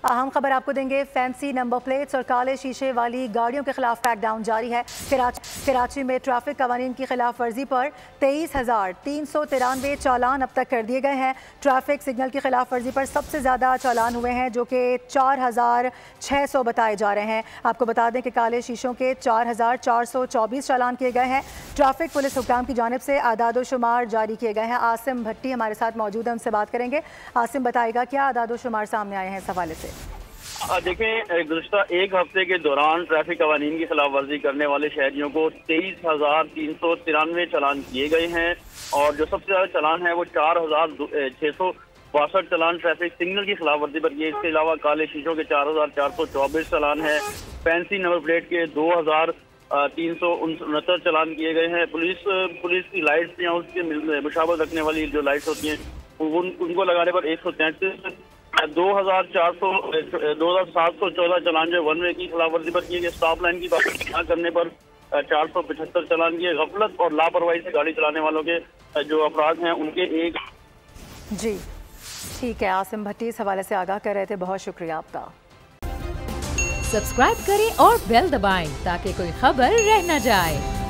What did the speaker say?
अहम खबर आपको देंगे। फैंसी नंबर प्लेट्स और काले शीशे वाली गाड़ियों के खिलाफ क्रैकडाउन जारी है। कराची में ट्रैफिक कवानीन की खिलाफ वर्जी पर 23,393 चालान अब तक कर दिए गए हैं। ट्रैफिक सिग्नल की खिलाफ वर्जी पर सबसे ज़्यादा चालान हुए हैं, जो कि 4,600 बताए जा रहे हैं। आपको बता दें कि काले शीशों के 4,424 चालान किए गए हैं। ट्रैफिक पुलिस हुक्काम की जानिब से आदादो शुमार जारी किए गए हैं। आसिम भट्टी हमारे साथ मौजूद है, उनसे बात करेंगे। आसिम, बताएगा क्या आदादो शुमार सामने आए हैं इस हवाले से? देखें, गुज़श्ता एक हफ्ते के दौरान ट्रैफिक कवानीन की खिलाफ वर्जी करने वाले शहरियों को 23,393 चालान किए गए हैं और जो सबसे ज्यादा चालान है वो 4,662 चालान ट्रैफिक सिग्नल की खिलाफ वर्जी पर किए। इसके अलावा काले शीशों के 4,424 चालान है। फैंसी नंबर प्लेट के 2,369 चालान किए गए हैं। पुलिस की लाइट्स या उसके मुशाबत रखने वाली जो लाइट्स होती हैं उनको लगाने पर 133, 2,714 चालान जो वन वे की खिलाफ वर्जी पर किए गए। स्टॉप लाइन की पाबंदी न करने पर 475 चालान किए। गफलत और लापरवाही से गाड़ी चलाने वालों के जो अपराध हैं उनके एक। जी ठीक है, आसिम भट्टी इस हवाले से आगाह कर रहे थे, बहुत शुक्रिया आपका। सब्सक्राइब करें और बेल दबाएं ताकि कोई खबर रह न जाए।